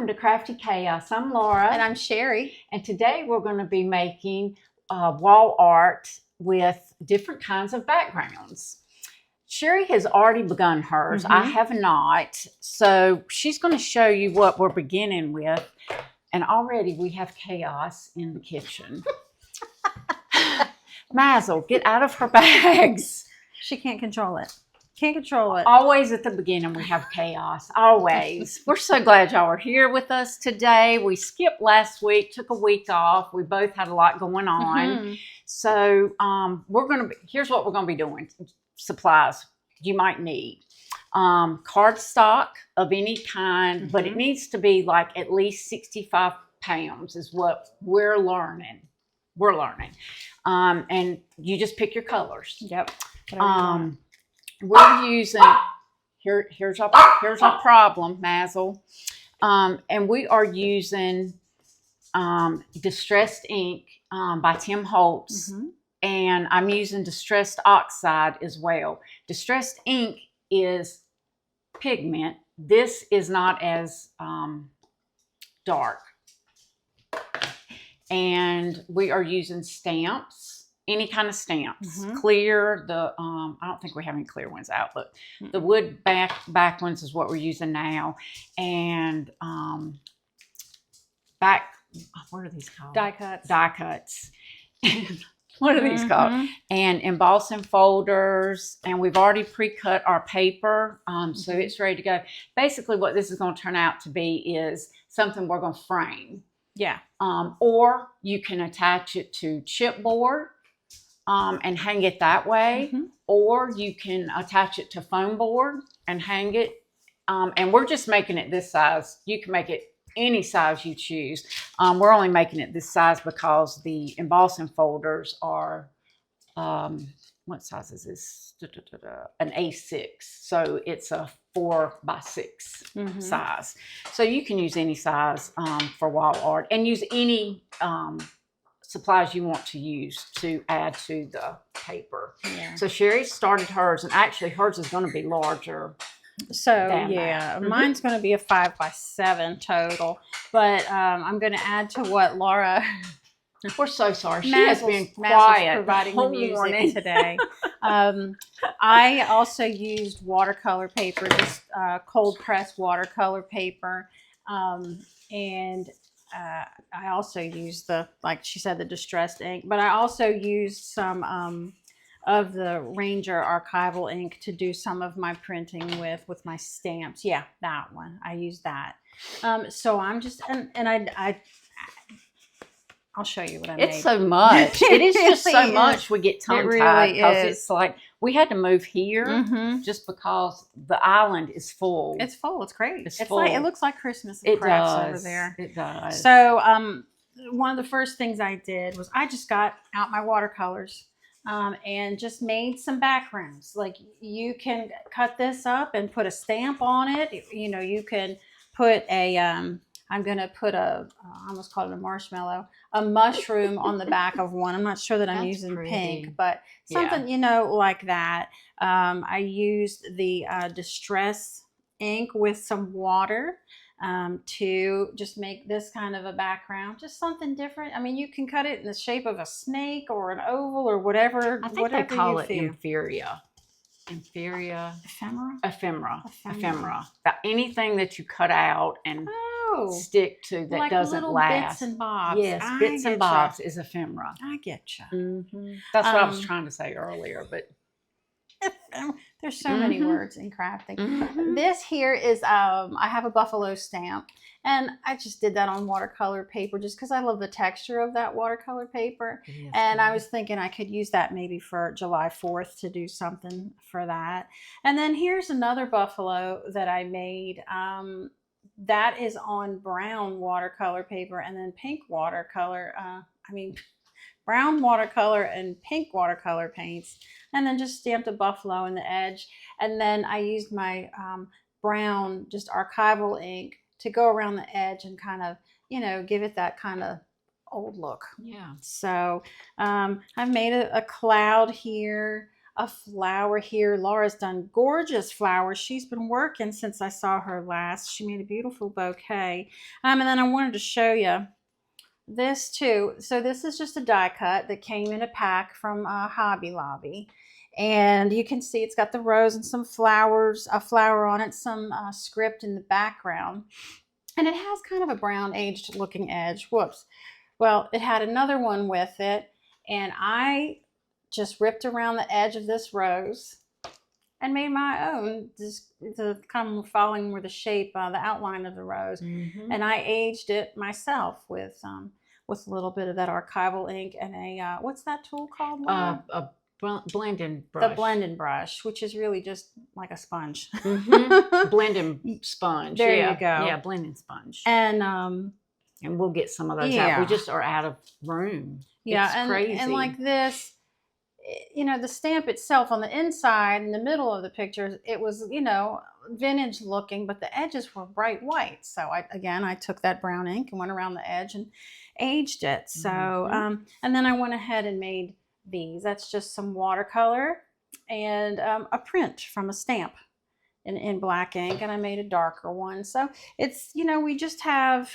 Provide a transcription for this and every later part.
Welcome to Crafty Chaos. I'm Laura. And I'm Sherry. And today we're going to be making wall art with different kinds of backgrounds. Sherry has already begun hers. I have not. So she's going to show you what we're beginning with. And already we have chaos in the kitchen. Mazel, get out of her bags. She can't control it. Can't control it. Always at the beginning we have chaos. Always. We're so glad y'all are here with us today. We skipped last week, took a week off. We both had a lot going on. So here's what we're gonna be doing. Supplies you might need. Cardstock of any kind, but it needs to be like at least 65 pounds is what we're learning. And you just pick your colors. Yep. We're using, here's our problem, Mazel. And we are using Distressed Ink by Tim Holtz. And I'm using Distressed Oxide as well. Distressed Ink is pigment. This is not as dark. And we are using stamps. Any kind of stamps, clear, I don't think we have any clear ones out, but the wood back ones is what we're using now. And what are these called? Die cuts. Die cuts. What are these called? And embossing folders. And we've already pre-cut our paper, so it's ready to go. Basically what this is going to turn out to be is something we're going to frame. Yeah. Or you can attach it to chipboard. And hang it that way, or you can attach it to foam board and hang it. And we're just making it this size. You can make it any size you choose. We're only making it this size because the embossing folders are, what size is this? An A6. So it's a 4x6 size. So you can use any size for wall art and use any supplies you want to use to add to the paper. Yeah. So Sherry started hers, and actually hers is going to be larger. So yeah, mine's going to be a 5x7 total, but I'm going to add to what Laura. We're so sorry. She has been quiet providing the music today. I also used watercolor paper, just cold pressed watercolor paper, and I also used like she said, the Distressed Ink, but I also used some of the Ranger Archival Ink to do some of my printing with my stamps. Yeah, that one. I used that. So I'm just, and I'll show you what I made. It's so much. It is just so much. We get tongue-tied because it's like we had to move here just because the island is full. It's full. It's great. It's full. like it looks like Christmas and crafts over there. It does. So one of the first things I did was I just got out my watercolors and just made some backgrounds. Like you can cut this up and put a stamp on it. You know, you can put a I'm going to put I almost called it a marshmallow, a mushroom on the back of one. I'm not sure that I'm using pink, but something, you know, like that. I used the Distress Ink with some water to just make this kind of a background, just something different. I mean, you can cut it in the shape of a snake or an oval or whatever. I think they call it ephemera. Ephemera. Anything that you cut out and stick to that like doesn't last. Bits and bobs. Yes, bits and bobs is ephemera. I get you. That's what I was trying to say earlier, but there's so many words in crafting. This here is I have a buffalo stamp, and I just did that on watercolor paper just because I love the texture of that watercolor paper. And I was thinking I could use that maybe for July 4th to do something for that. And then here's another buffalo that I made. That is on brown watercolor paper and then pink watercolor. Brown watercolor and pink watercolor paints, and then just stamped a buffalo in the edge. And then I used my brown, just archival ink to go around the edge and kind of, you know, give it that kind of old look. Yeah. So I've made a cloud here a flower here. Laura's done gorgeous flowers. She's been working since I saw her last. She made a beautiful bouquet. And then I wanted to show you this too. So this is just a die cut that came in a pack from Hobby Lobby. And you can see it's got the rose and some flowers, a flower on it, some script in the background. And it has kind of a brown aged looking edge. Whoops. Well, it had another one with it. And I just ripped around the edge of this rose and made my own, just kind of following with the shape, the outline of the rose. And I aged it myself with a little bit of that archival ink and a, what's that tool called? A blending brush. The blending brush, which is really just like a sponge. Blending sponge. There you go. Yeah, blending sponge. And we'll get some of those out. We just are out of room. Yeah, it's crazy. And like this, you know, the stamp itself on the inside, in the middle of the picture, it was, you know, vintage looking, but the edges were bright white. So I took that brown ink and went around the edge and aged it. So, and then I went ahead and made these. That's just some watercolor and a print from a stamp in black ink, and I made a darker one. So it's, you know, we just have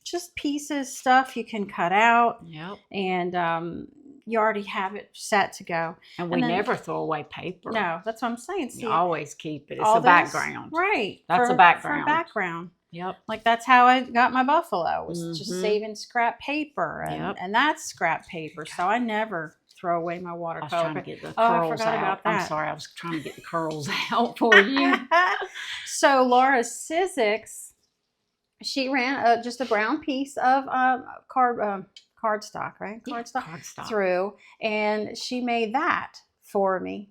just pieces, stuff you can cut out. Yep. And you already have it set to go. And we never throw away paper. No, that's what I'm saying. See, you always keep it. It's a background. Right. That's a background. For background. Yep. Like that's how I got my buffalo, was just saving scrap paper. And that's scrap paper. So I never throw away my watercolor. I was trying to get the curls out. About that. I'm sorry, I was trying to get the curls out for you. So Laura's Sizzix, she ran just a brown piece of cardstock, right? Cardstock through, and she made that for me.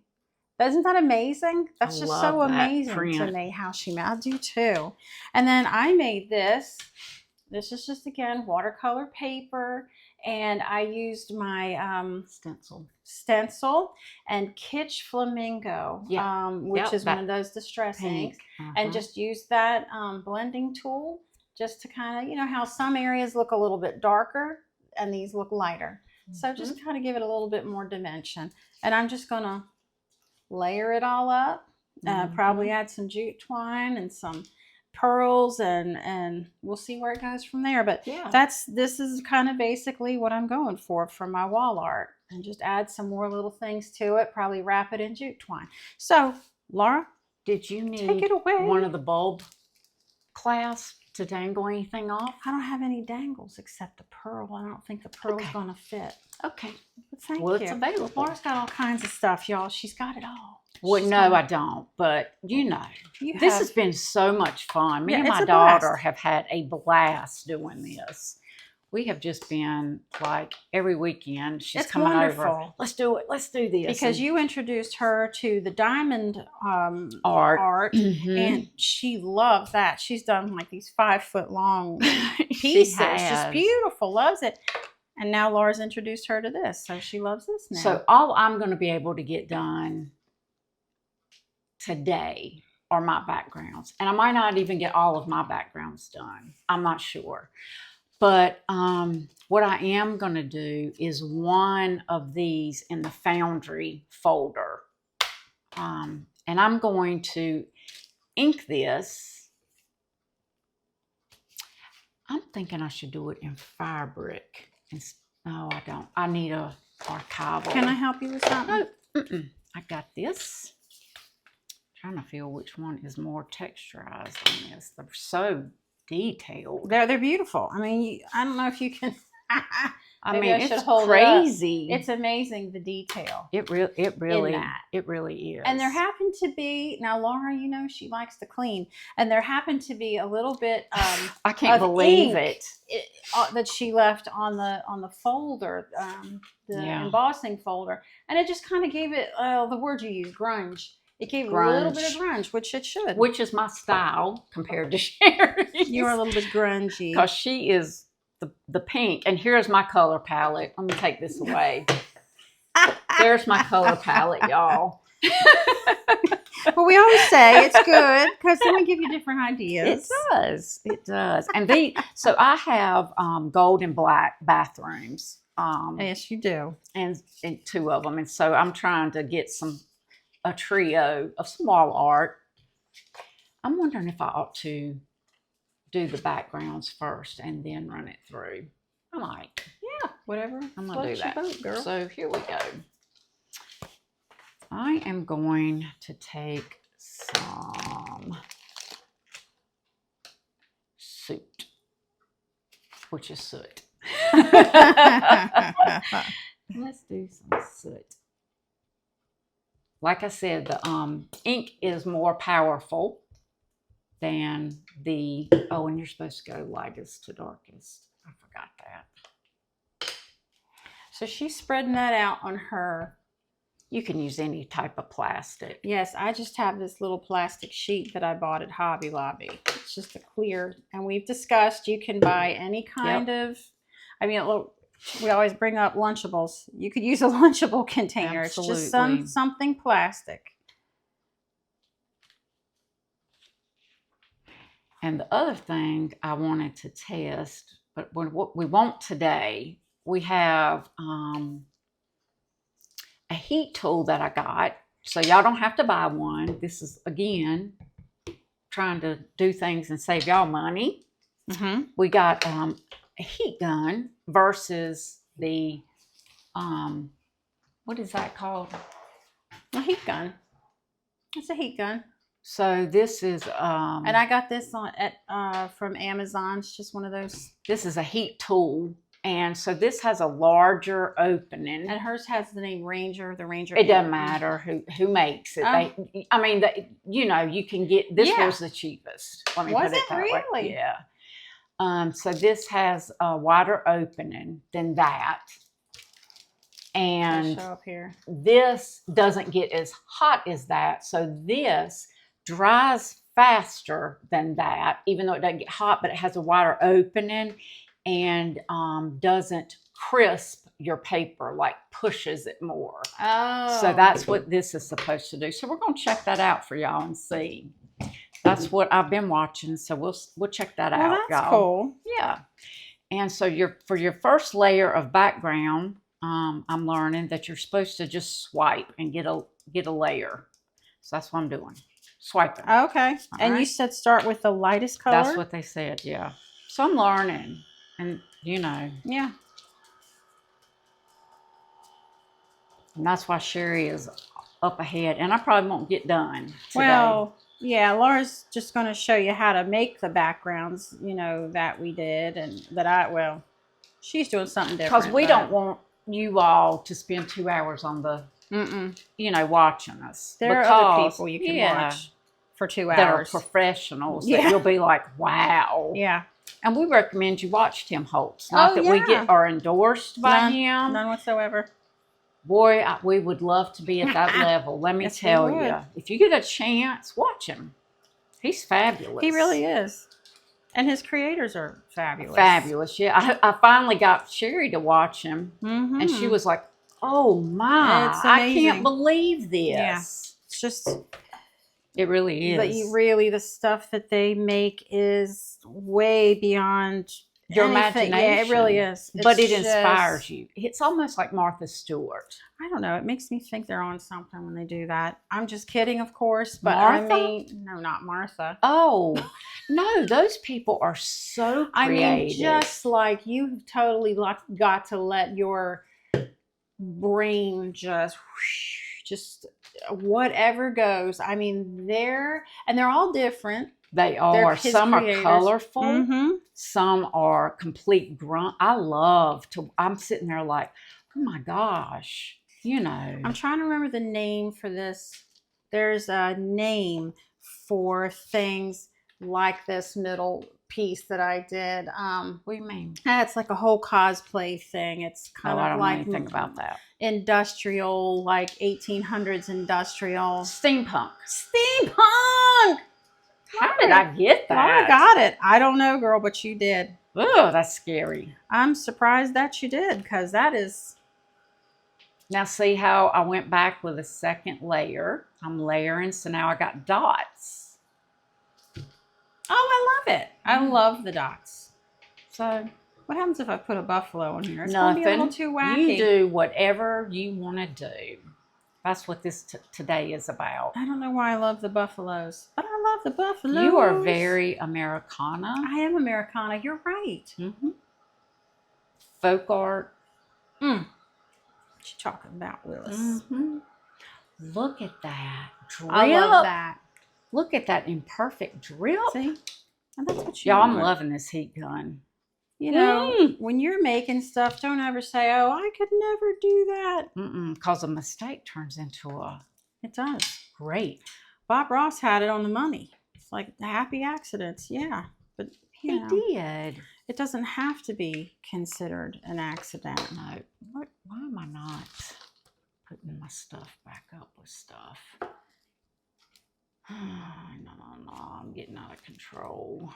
Isn't that amazing? That's just so amazing to me how she made. I do too. And then I made this. This is just, again, watercolor paper, and I used my stencil and Kitsch Flamingo, which is one of those distress inks, and just used that blending tool just to kind of, you know, how some areas look a little bit darker and these look lighter. So just kind of give it a little bit more dimension. And I'm just going to layer it all up, probably add some jute twine and some pearls, and we'll see where it goes from there. But this is kind of basically what I'm going for my wall art, and just add some more little things to it, probably wrap it in jute twine. So Laura, did you need take it away. One of the bulb clasps to dangle anything off? I don't have any dangles except the pearl. I don't think the pearl's gonna fit. Okay. Thank you. It's available. Laura's got all kinds of stuff, y'all. She's got it all. Well, no, I don't. But, you know, this has been so much fun. Me and my daughter have had a blast doing this. We have just been, like, every weekend she's coming over. Let's do it. Let's do this. Because you introduced her to the diamond art, and she loves that. She's done, like, these 5-foot long pieces. Just beautiful. Loves it. And now Laura's introduced her to this, so she loves this now. So all I'm going to be able to get done today are my backgrounds. And I might not even get all of my backgrounds done. I'm not sure. But what I am going to do is one of these in the Foundry folder. And I'm going to ink this. I'm thinking I should do it in fabric. No, I don't. I need a archival. Can I help you with something? No, I got this. I'm trying to feel which one is more texturized than this. They're so detailed. They're beautiful. I mean, I don't know if you can. I mean, it's crazy. It's amazing, the detail. It really is. And there happened to be, now Laura, you know, she likes to clean, and there happened to be a little bit I can't believe it that she left on the folder, the embossing folder, and it just kind of gave it the word you use, grunge. It gave a little bit of grunge, which it should. Which is my style compared to Sherry. You're a little bit grungy. Because she is the pink. And here's my color palette. Let me take this away. There's my color palette, y'all. Well, we always say it's good because then we give you different ideas. It does. It does. And so I have gold and black bathrooms. Yes, you do. And 2 of them. And so I'm trying to get some a trio of some wall art. I'm wondering if I ought to do the backgrounds first and then run it through. I might. Yeah, whatever. I'm going to do that. Boat, girl. So here we go. I am going to take some soot, which is soot. Let's do some soot. Like I said, the ink is more powerful than the, oh, and you're supposed to go lightest to darkest. I forgot that. So she's spreading that out on her. You can use any type of plastic. Yes, I just have this little plastic sheet that I bought at Hobby Lobby. It's just a clear, and we've discussed you can buy any kind of, I mean, look, we always bring up Lunchables. You could use a Lunchable container. Absolutely. It's just something plastic. And the other thing I wanted to test, but what we want today, we have a heat tool that I got. So y'all don't have to buy one. This is, again, trying to do things and save y'all money. Mm-hmm. We got a heat gun versus the, what is that called? A heat gun. It's a heat gun. So this is, and I got this from Amazon. It's just one of those. This is a heat tool. And so this has a larger opening. And hers has the name Ranger, the Ranger. It doesn't matter who makes it. I mean, you know, you can get, this was the cheapest. Let me put it that way. Really? Yeah. So this has a wider opening than that. And show up here. This doesn't get as hot as that. So this dries faster than that, even though it doesn't get hot, but it has a wider opening and doesn't crisp your paper, like pushes it more. Oh. So that's what this is supposed to do. So we're going to check that out for y'all and see. That's what I've been watching. So we'll check that out, y'all. That's cool. Yeah. And so for your first layer of background, I'm learning that you're supposed to just swipe and get a layer. So that's what I'm doing. Swiping. Okay. And you said start with the lightest color? That's what they said, yeah. So I'm learning. And, you know. Yeah. And that's why Sherry is up ahead. And I probably won't get done today. Well, yeah, Laura's just going to show you how to make the backgrounds, you know, that we did. And that she's doing something different. Because we don't want you all to spend 2 hours on the, you know, watching us. There are other people you can watch for 2 hours. That are professionals. That you'll be like, wow. Yeah. And we recommend you watch Tim Holtz. Not that we are endorsed by him. None whatsoever. Boy, we would love to be at that level. Let me tell you. If you get a chance, watch him. He's fabulous. He really is. And his creators are fabulous. Fabulous, yeah. I finally got Sherry to watch him. And she was like, oh my, I can't believe this. Yeah. It's just... It really is. But the stuff that they make is way beyond your anything. imagination. Yeah, it really is. But it inspires you. It's almost like Martha Stewart. I don't know. It makes me think they're on something when they do that. I'm just kidding, of course. But Martha? I mean, no, not Martha. Oh, no, those people are so creative. I mean, just like you've totally got to let your brain just whatever goes. I mean, they're all different. They are. Some are colorful. Some are complete grunt. I'm sitting there like, oh my gosh, you know. I'm trying to remember the name for this. There's a name for things like this middle piece that I did. What do you mean? It's like a whole cosplay thing. It's kind of I don't like know anything about that. Industrial, like 1800s industrial. Steampunk. How did I get that? I got it. I don't know, girl, but you did. Oh, that's scary. I'm surprised that you did, because that is... Now see how I went back with a second layer. I'm layering, so now I got dots. Oh, I love it. I love the dots. So what happens if I put a buffalo in here? It's nothing. Going to be a little too wacky. You do whatever you want to do. That's what this today is about. I don't know why I love the buffaloes, but I love the buffaloes. You are very Americana. I am Americana. You're right. Mm-hmm. Folk art. What you talking about, Willis? Mm-hmm. Look at that drip. I love that. Look at that imperfect drip. See? And that's what you Y'all, I'm want. loving this heat gun. You know, when you're making stuff, don't ever say, oh, I could never do that. Because a mistake turns into a... It does. Great. Bob Ross had it on the money. It's like happy accidents. Yeah. But He did. It doesn't have to be considered an accident. No. Why am I not putting my stuff back up with stuff? No. I'm getting out of control.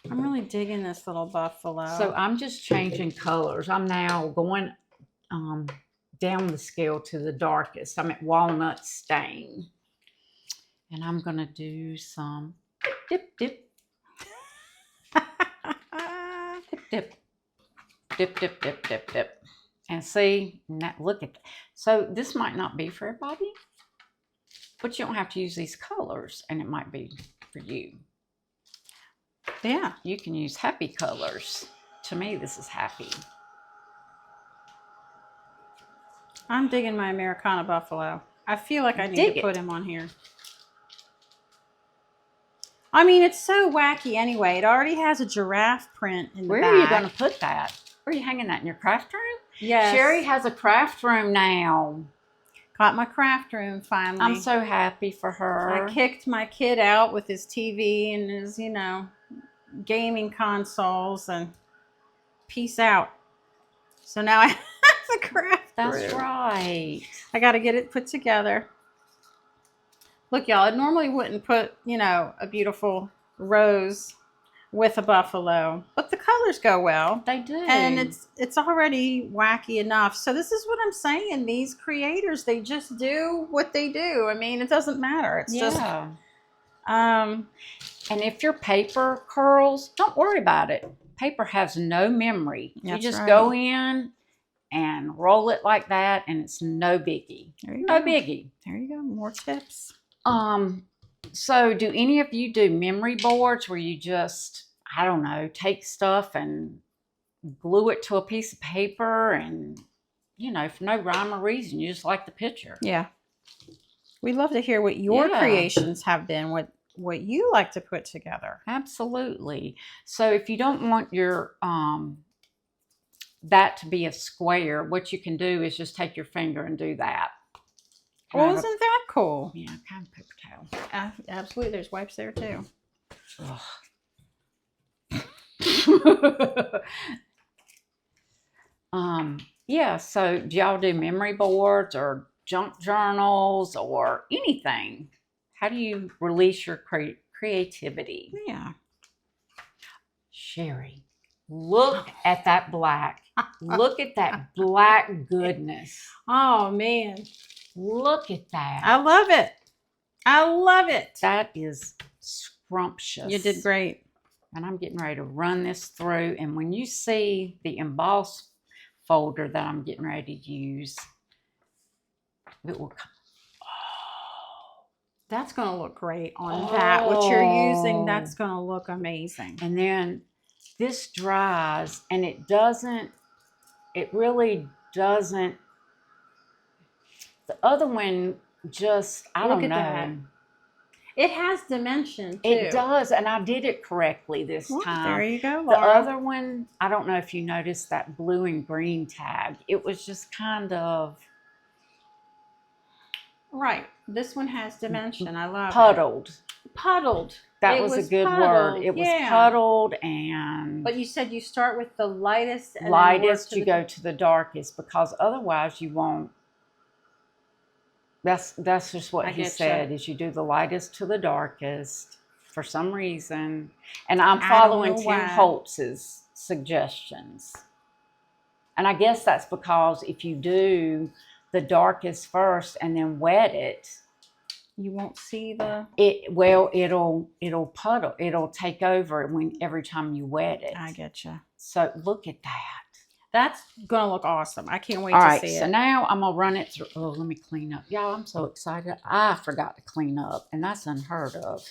I'm really digging this little buffalo. So I'm just changing colors. I'm now going down the scale to the darkest. I'm at walnut stain. And I'm going to do some dip. Dip. And see, look at that. So this might not be for everybody, but you don't have to use these colors, and it might be for you. Yeah. You can use happy colors. To me, this is happy. I'm digging my Americana buffalo. I feel like I need to put him on here. I mean, it's so wacky anyway. It already has a giraffe print in the back. Where are you going to put that? Where are you hanging that? In your craft room? Yes. Sherry has a craft room now. Got my craft room finally. I'm so happy for her. I kicked my kid out with his TV and his, gaming consoles, and peace out. So now I have a craft room. That's right. I got to get it put together. Look, y'all, I normally wouldn't put, a beautiful rose with a buffalo, but the colors go well. They do. And it's already wacky enough. So this is what I'm saying. These creators, they just do what they do. I mean, it doesn't matter. It's just and if your paper curls, don't worry about it. Paper has no memory. You just go in and roll it like that, and it's no biggie. No biggie. There you go. More tips. So do any of you do memory boards where you just, I don't know, take stuff and glue it to a piece of paper and, for no rhyme or reason, you just like the picture? Yeah. We'd love to hear what your creations have been, what you like to put together. Absolutely. So if you don't want your, that to be a square, what you can do is just take your finger and do that. Well, isn't that cool? Yeah, kind of paper towel. Absolutely. There's wipes there too. Yeah, so do y'all do memory boards or junk journals or anything? How do you release your creativity? Yeah. Sherry, look at that black. Look at that black goodness. Oh, man. Look at that. I love it. I love it. That is scrumptious. You did great. And I'm getting ready to run this through. And when you see the emboss folder that I'm getting ready to use, it will come. Oh, that's going to look great on that. What you're using, that's going to look amazing. And then this dries, and it really doesn't. The other one just, I don't know. That. It has dimension, too. It does, and I did it correctly this time. There you go, Laura. The other one, I don't know if you noticed that blue and green tag. It was just kind of... Right. This one has dimension. I love puddled. It. Puddled. That was a good word. It was puddled, and... But you said you start with the lightest. And lightest, you go to the darkest, because otherwise you won't. That's just what he said, is you do the lightest to the darkest for some reason. And I'm following Tim Holtz's suggestions. And I guess that's because if you do the darkest first and then wet it, you won't see it'll puddle. It'll take over every time you wet it. I get you. So look at that. That's going to look awesome. I can't wait All to right, see so it. now I'm going to run it through. Oh, let me clean up. Y'all, I'm so excited. I forgot to clean up, and that's unheard of.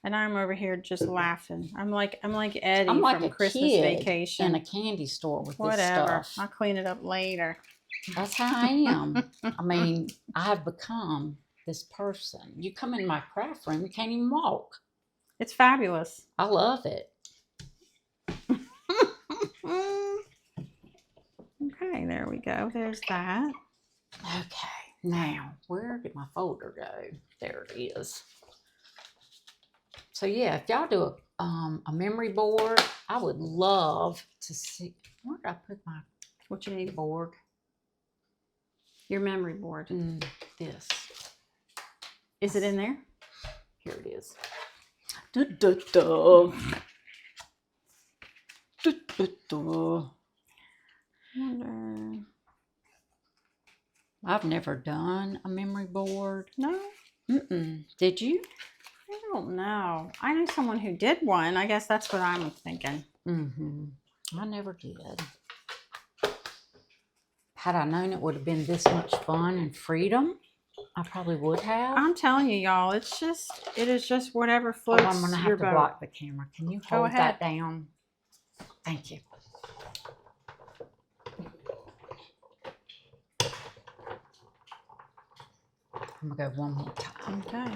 And I'm over here just laughing. I'm like Eddie I'm like from a Christmas kid Vacation. in a candy store with Whatever. this stuff. I'll clean it up later. That's how I am. I mean, I have become this person. You come in my craft room, you can't even walk. It's fabulous. I love it. Okay, there we go. There's that. Okay, now where did my folder go? There it is. So yeah, if y'all do a memory board, I would love to see. Where did I put my What you need? board? Your memory board. This. Is it in there? Here it is. Da, da, da. Da, da, da. Wonder. I've never done a memory board. No? Did you? I don't know. I know someone who did one. I guess that's what I'm thinking. I never did. Had I known it would have been this much fun and freedom, I probably would have. I'm telling you, y'all, it is just whatever floats I'm going to have to block the camera. Can you hold that down? Thank you. I'm going to go one more time. Okay.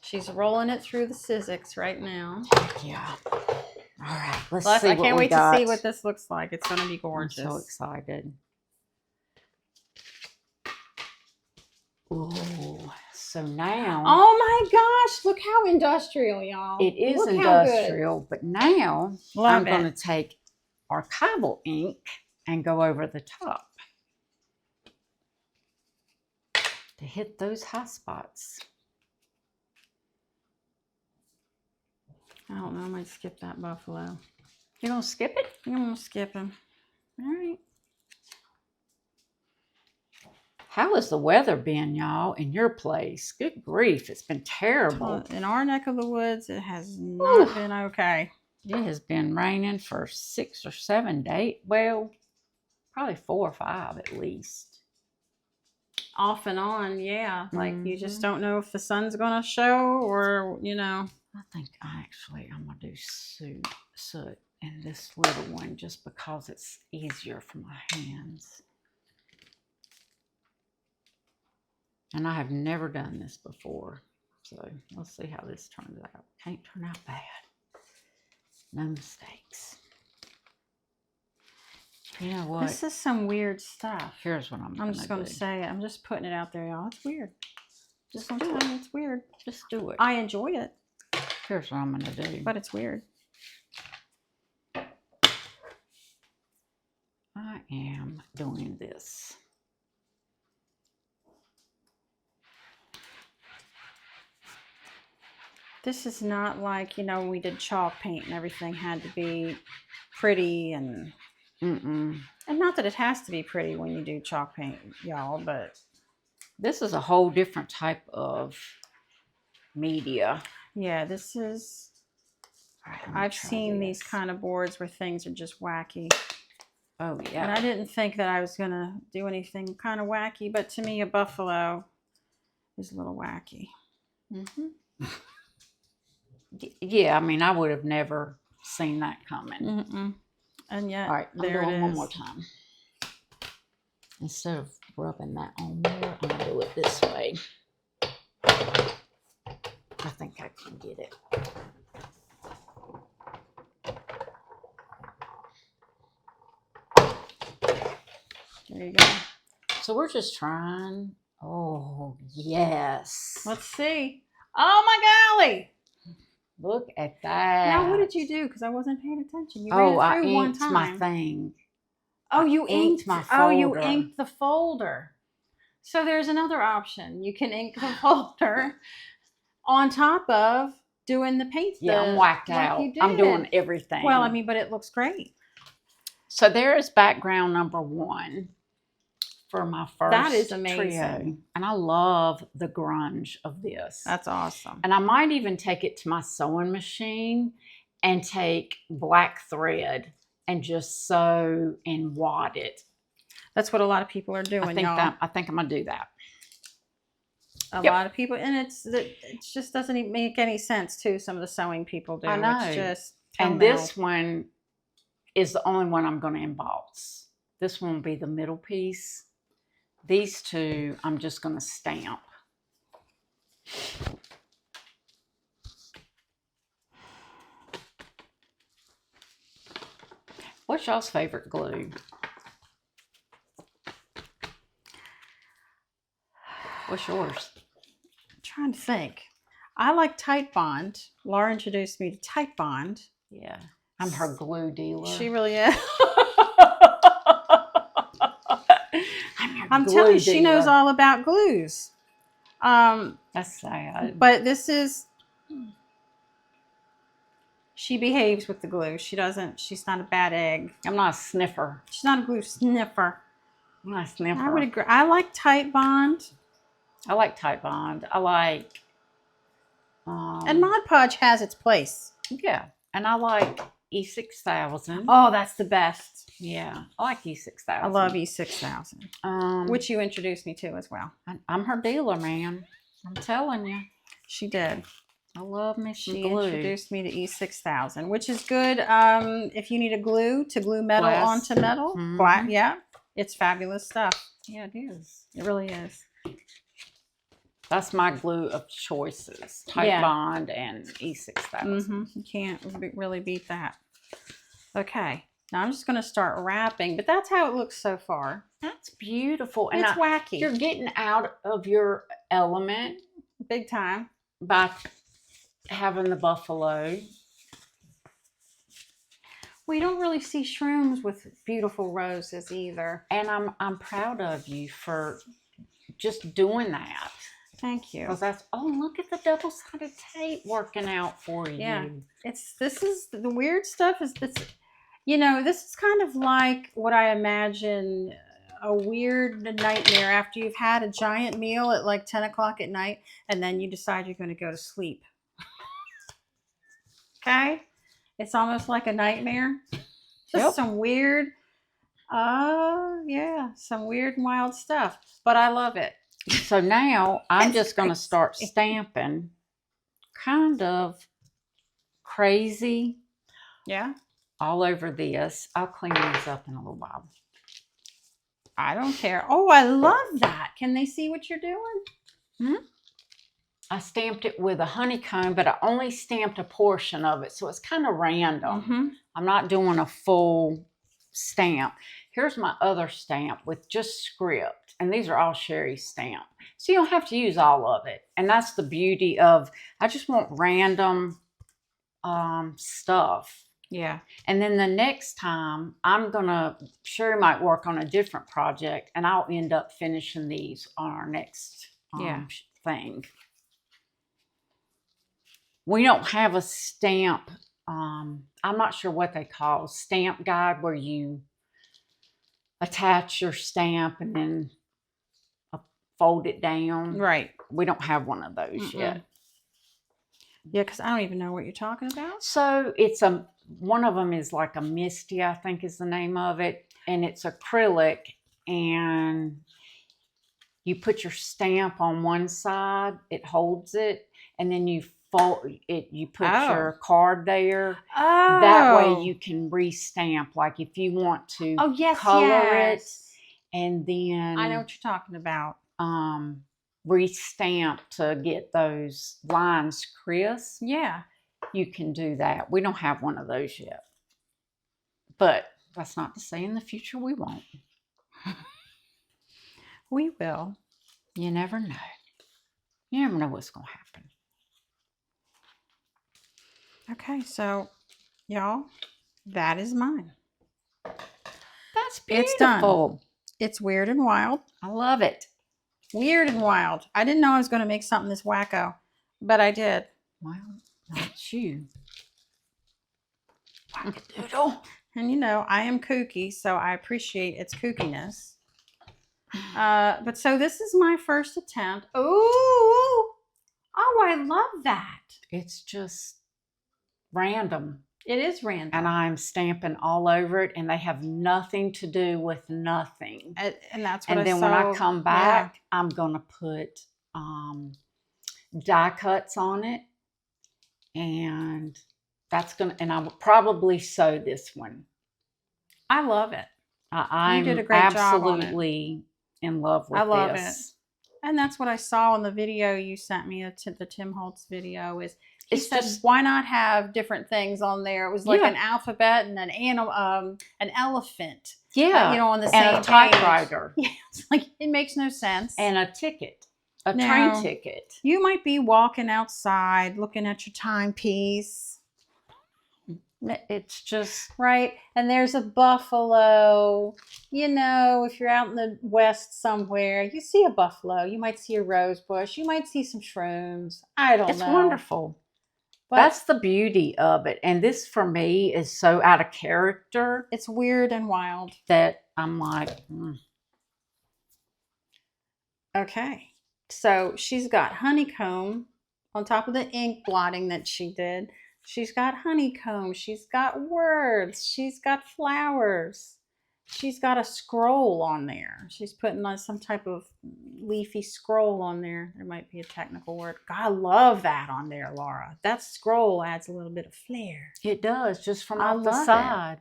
She's rolling it through the Sizzix right now. Yeah. All right. Let's Plus, see I what can't we wait got. to see what this looks like. It's going to be gorgeous. I'm so excited. Ooh. So now. Oh my gosh. Look how industrial, y'all. It is look industrial, but now I'm going it. to take Archival ink and go over the top to hit those high spots. I don't know. I might skip that buffalo. You're going to skip it? I'm going to skip him. All right. How has the weather been, y'all, in your place? Good grief. It's been terrible. In our neck of the woods, it has not been okay. It has been raining for 6 or 7 days. Well, probably 4 or 5 at least. Off and on, yeah. Like you just don't know if the sun's going to show or, you know. I think I'm going to do soot in this little one just because it's easier for my hands. And I have never done this before. So let's see how this turns out. Can't turn out bad. No mistakes. You know what? This is some weird stuff. Here's what I'm just going to say it. I'm just putting it out there, y'all. It's weird. Just do it. It's weird. Just do it. I enjoy it. Here's what I'm going to do. But it's weird. I am doing this. This is not like, you know, when we did chalk paint and everything had to be pretty and... And not that it has to be pretty when you do chalk paint, y'all, but... This is a whole different type of media. Yeah, this is... Right, I've seen these kind of boards where things are just wacky. Oh, yeah. And I didn't think that I was going to do anything kind of wacky, but to me, a buffalo is a little wacky. Yeah, I mean, I would have never seen that coming. And yet, all right, there I'm it doing is. one more time. Instead of rubbing that on there, I'm going to do it this way. I think I can get it. There you go. So we're just trying. Oh, yes. Let's see. Oh, my golly. Look at that. Now, what did you do? Because I wasn't paying attention. You Oh, ran I it through one inked time. my thing. Oh, you inked my Oh, you folder. inked the folder. So there's another option. You can ink the folder on top of doing the paint. Yeah, I'm whacked out. I'm doing everything. Well, I mean, but it looks great. So there is background number 1 for my first That is amazing. trio. And I love the grunge of this. That's awesome. And I might even take it to my sewing machine and take black thread and just sew and wad it. That's what a lot of people are doing, y'all. I think I'm gonna do that. A lot of people, and it just doesn't even make any sense too. Some of the sewing people do. I know. It's just and this one is the only one I'm going to emboss. This one will be the middle piece. These two, I'm just going to stamp. What's y'all's favorite glue? What's yours? I'm trying to think. I like Tite Bond. Laura introduced me to Tite Bond. Yeah, I'm her glue dealer. She really is. I'm telling you, she knows all about glues. That's sad. But this is, she behaves with the glue. She doesn't, she's not a bad egg. I'm not a sniffer. She's not a glue sniffer. I'm not a sniffer. I would agree. I like Tite Bond. I like Tite Bond. I like... and Mod Podge has its place. Yeah. And I like E6000. Oh, that's the best. Yeah. I like E6000. I love E6000. Which you introduced me to as well. I'm her dealer, man. I'm telling you. She did. I love me some She glue. introduced me to E6000, which is good if you need a glue to glue metal onto metal. Mm-hmm. Yeah. It's fabulous stuff. Yeah, it is. It really is. That's my glue of choices. Tite Bond and E6000. You can't really beat that. Okay. Now I'm just going to start wrapping, but that's how it looks so far. That's beautiful. And it's wacky. You're getting out of your element. Big time. By having the buffalo. We don't really see shrooms with beautiful roses either. And I'm proud of you for just doing that. Thank you. Because that's, oh, look at the double-sided tape working out for you. Yeah. This is the weird stuff is this, you know, this is kind of like what I imagine a weird nightmare after you've had a giant meal at like 10 o'clock at night and then you decide you're going to go to sleep. Okay? It's almost like a nightmare. Just some weird, some weird and wild stuff. But I love it. So now I'm just going to start stamping kind of crazy. Yeah. All over this. I'll clean these up in a little while. I don't care. Oh, I love that. Can they see what you're doing? I stamped it with a honeycomb, but I only stamped a portion of it. So it's kind of random. I'm not doing a full stamp. Here's my other stamp with just script. And these are all Sherry stamp. So you don't have to use all of it. And that's the beauty of, I just want random stuff. Yeah. And then the next time, Sherry might work on a different project and I'll end up finishing these on our next thing. We don't have a stamp, I'm not sure what they call, stamp guide where you attach your stamp and then fold it down. Right. We don't have one of those yet. Yeah, because I don't even know what you're talking about. So it's one of them is like a Misty, I think is the name of it. And it's acrylic and you put your stamp on one side, it holds it, and then you fold it, you put your card there. Oh. That way you can re-stamp. Like if you want to color it and then I know what you're talking about. Re-stamp to get those lines crisp. Yeah. You can do that. We don't have one of those yet. But that's not to say in the future we won't. We will. You never know. You never know what's going to happen. Okay, so y'all, that is mine. That's beautiful. It's done. It's weird and wild. I love it. Weird and wild. I didn't know I was going to make something this wacko, but I did. Well, that's you. Wackadoodle. And you know, I am kooky, so I appreciate its kookiness. But so this is my first attempt. Ooh! Oh, I love that. It's just random. It is random. And I'm stamping all over it, and they have nothing to do with nothing. And that's what and then when I come back, I'm going to put die cuts on it. And that's going to, and I will probably sew this one. I love it. I'm you did a great job on it. absolutely in love with I love this. it. And that's what I saw in the video you sent me, the Tim Holtz video, is he said, why not have different things on there? It was like an alphabet and an animal, an elephant. Yeah. On the same and a typewriter. Yeah, it's like, it makes no sense. And a ticket, a train ticket. You might be walking outside looking at your timepiece. It's just right. And there's a buffalo. If you're out in the West somewhere, you see a buffalo. You might see a rose bush. You might see some shrooms. I don't know. It's wonderful. But that's the beauty of it. And this, for me, is so out of character. It's weird and wild. That I'm like, Okay. So she's got honeycomb on top of the ink blotting that she did. She's got honeycomb. She's got words. She's got flowers. She's got a scroll on there. She's putting on some type of leafy scroll on there. There might be a technical word. God, I love that on there, Laura. That scroll adds a little bit of flair. It does, just from off the side.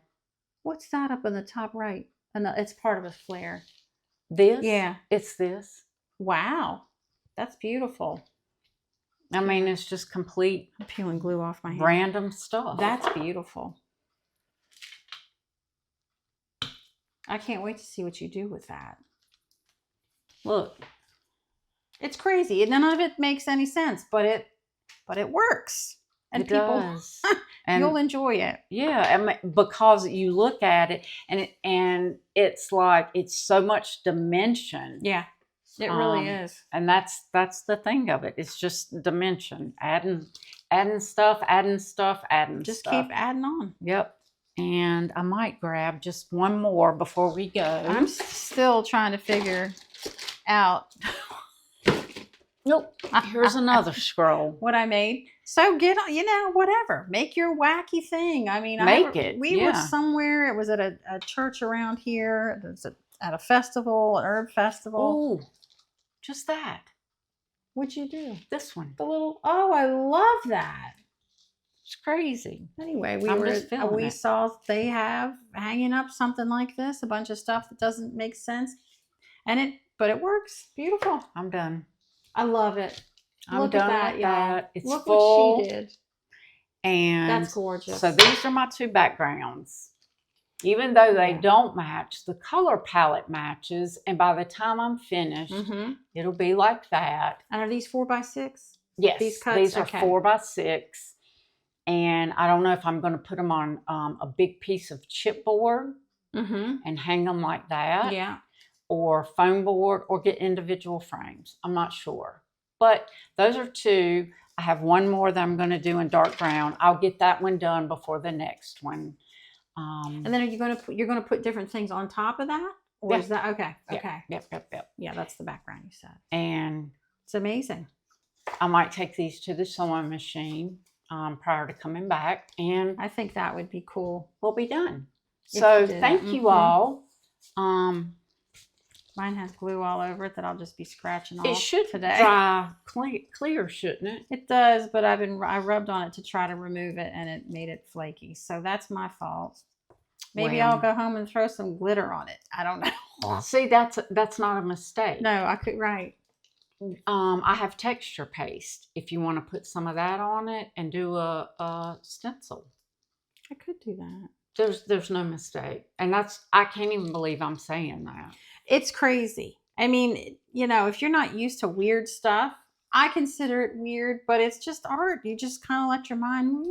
What's that up in the top right? It's part of a flare. This? Yeah. It's this. Wow. That's beautiful. I mean, it's just complete. I'm peeling glue off my hand. Random stuff. That's beautiful. I can't wait to see what you do with that. Look. It's crazy. None of it makes any sense, but it works. And does. And you'll enjoy it. Yeah, because you look at it and it's like it's so much dimension. Yeah. It really is. And that's the thing of it. It's just dimension. Adding stuff. Just keep adding on. Yep. And I might grab just one more before we go. I'm still trying to figure out. Nope. Here's another scroll. What I made. So get on, whatever. Make your wacky thing. I mean, we were somewhere. It was at a church around here. It was at a festival, an herb festival. Oh. Just that. What'd you do? This one. I love that. It's crazy. Anyway, we saw they have hanging up something like this, a bunch of stuff that doesn't make sense. But it works. Beautiful. I'm done. I love it. Look done at that, y'all. It's Look full. what she did. And that's gorgeous. So these are my two backgrounds. Even though they don't match, the color palette matches. And by the time I'm finished, it'll be like that. And are these 4x6? Yes. These cuts? These are 4x6. And I don't know if I'm going to put them on a big piece of chipboard and hang them like that. Yeah. Or foam board or get individual frames. I'm not sure. But those are two. I have one more that I'm going to do in dark brown. I'll get that one done before the next one. And then you're going to put different things on top of that? Or is that okay? Okay. Yep. Yeah, that's the background you said. And it's amazing. I might take these to the sewing machine prior to coming back, and I think that would be cool. We'll be done. So thank you all. Mine has glue all over it that I'll just be scratching off. It should today. Dry clear, shouldn't it? It does, but I rubbed on it to try to remove it, and it made it flaky. So that's my fault. Maybe I'll go home and throw some glitter on it. I don't know. See, that's not a mistake. No, I could. Right. I have texture paste. If you want to put some of that on it and do a stencil, I could do that. There's no mistake, and I can't even believe I'm saying that. It's crazy. I mean, if you're not used to weird stuff, I consider it weird, but it's just art. You just kind of let your mind,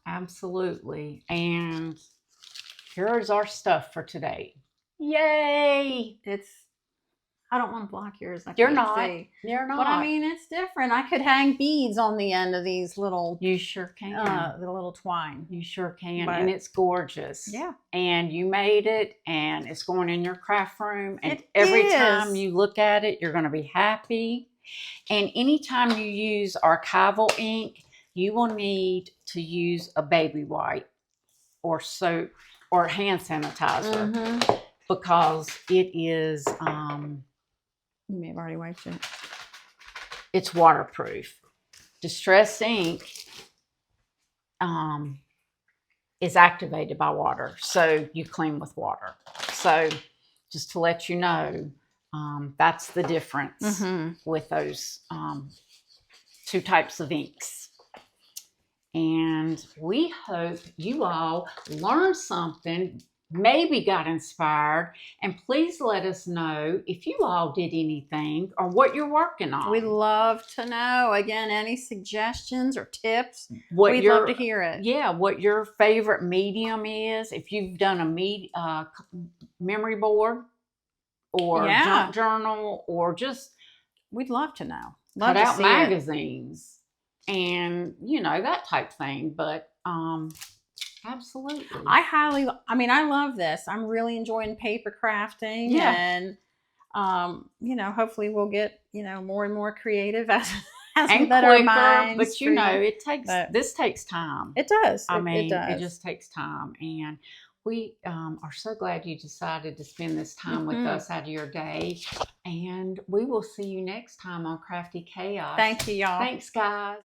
Absolutely. And here's our stuff for today. Yay! I don't want to block yours. You're not. But I mean, it's different. I could hang beads on the end of these little. You sure can. The little twine. You sure can. And it's gorgeous. Yeah. And you made it, and it's going in your craft room. And every time you look at it, you're going to be happy. And anytime you use Archival Ink, you will need to use a baby wipe or soap or hand sanitizer because it is You may have already wiped it. it's waterproof. Distress ink is activated by water, so you clean with water. So just to let you know, that's the difference with those two types of inks. And we hope you all learned something, maybe got inspired, and please let us know if you all did anything or what you're working on. We'd love to know. Again, any suggestions or tips, What we'd your, love to hear it. Yeah, what your favorite medium is. If you've done a memory board or junk journal or just we'd love to know. Cut out magazines and, you know, that type thing. But absolutely. I love this. I'm really enjoying paper crafting. Yeah. And, you know, hopefully we'll get, you know, more and more creative as and we let our minds but you know, free. this takes time. It does. It does. It It just takes time. And we are so glad you decided to spend this time with us out of your day. And we will see you next time on Crafty Chaos. Thank you, y'all. Thanks, guys.